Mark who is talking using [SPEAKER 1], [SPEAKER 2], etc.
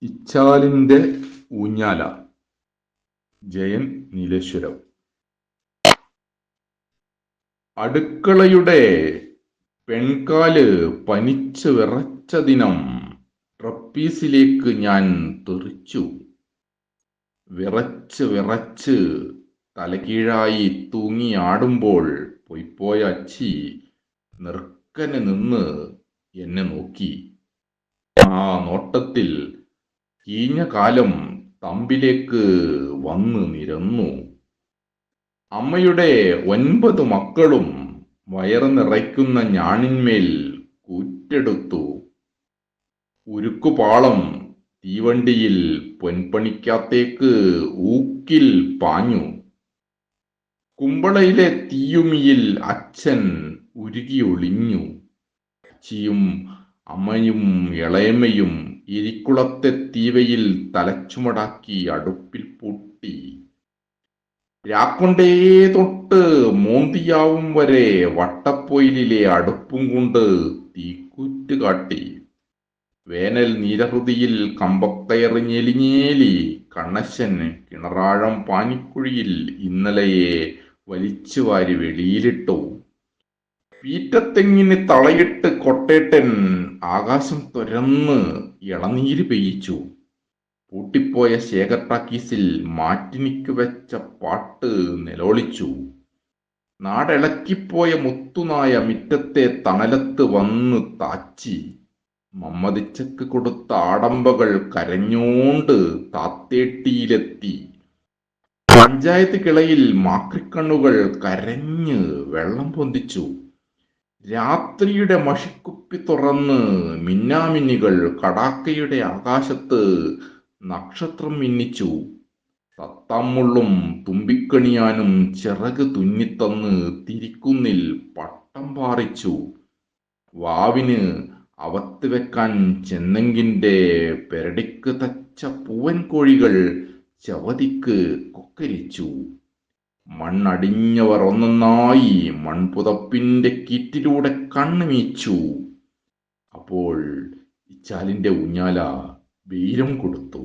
[SPEAKER 1] ഇച്ചാലിന്റെ ഊഞ്ഞാല. ജയൻ നീലേശ്വരം. അടുക്കളയുടെ പെൺകാല് പനിച്ച് വിറച്ച ദിനം ട്രപ്പീസിലേക്ക് ഞാൻ തെറിച്ചു. വിറച്ച് വിറച്ച് തലകീഴായി തൂങ്ങി ആടുമ്പോൾ പൊയ്പോയ അച്ചി നിർക്കനെ നിന്ന് എന്നെ നോക്കി. ആ നോട്ടത്തിൽ കീഞ്ഞ കാലം തമ്പിലേക്ക് വന്ന് നിരന്നു. അമ്മയുടെ 9 മക്കളും വയറ് നിറയ്ക്കുന്ന ഞാണിന്മേൽ കൂറ്റെടുത്തു. ഉരുക്കുപാളം തീവണ്ടിയിൽ പൊൻപണിക്കകത്തേക്ക് ഊക്കിൽ പാഞ്ഞു. കുമ്പളയിലെ തീയുമിയിൽ അച്ഛൻ ഉരുകിയൊളിഞ്ഞു. അച്ചിയും അമ്മയും ഇളയമ്മയും ഇരിക്കുളത്തെ തീവയിൽ തലച്ചുമടാക്കി അടുപ്പിൽ പൂട്ടി. രാക്കൊണ്ടേ തൊട്ട് മോന്തിയാവും വരെ വട്ടപ്പൊയിലിലെ അടുപ്പും കൊണ്ട് തീക്കൂറ്റ് കാട്ടി. വേനൽ നീരഹൃതിയിൽ കമ്പക്കയറ് ഞെലിഞ്ഞേലി കണ്ണശൻ കിണറാഴം പാനിക്കുഴിയിൽ ഇന്നലെയെ വലിച്ചു വാരി വെളിയിലിട്ടു. പീറ്റത്തെങ്ങിന് തളയിട്ട് കൊട്ടേട്ടൻ ആകാശം തുരന്ന് ഇളനീര് പെയ്യിച്ചു. പൂട്ടിപ്പോയ ശേഖർ ടാക്കീസിൽ മാറ്റിനിക്കു വെച്ച പാട്ട് നിലോളിച്ചു. നാടിളക്കിപ്പോയ മുത്തുനായ മിറ്റത്തെ തണലത്ത് വന്ന് താച്ചി. മമ്മദിച്ചക്ക് കൊടുത്ത ആടമ്പകൾ കരഞ്ഞോണ്ട് താത്തേട്ടിയിലെത്തി. പഞ്ചായത്ത് കിളയിൽ മാക്രിക്കണ്ണുകൾ കരഞ്ഞ് വെള്ളം പൊന്തിച്ചു. രാത്രിയുടെ മഷിക്കുപ്പി തുറന്ന് മിന്നാമിന്നികൾ കടാക്കയുടെ ആകാശത്ത് നക്ഷത്രം മിന്നിച്ചു. തത്താമുള്ളും തുമ്പിക്കണിയാനും ചിറക് തുന്നിത്തന്ന് തിരിക്കുന്നിൽ പട്ടം പാറിച്ചു. വാവിന് അവത്ത് വെക്കാൻ ചെന്നെങ്കിന്റെ പെരടിക്ക് തച്ച പൂവൻ കോഴികൾ ചവതിക്ക് കൊക്കരിച്ചു. മണ്ണടിഞ്ഞവർ ഒന്നൊന്നായി മൺപുതപ്പിന്റെ കീറ്റിലൂടെ കണ്ണുമീച്ചു. അപ്പോൾ ഇച്ചാലിന്റെ ഊഞ്ഞാല വീരം കൊടുത്തു.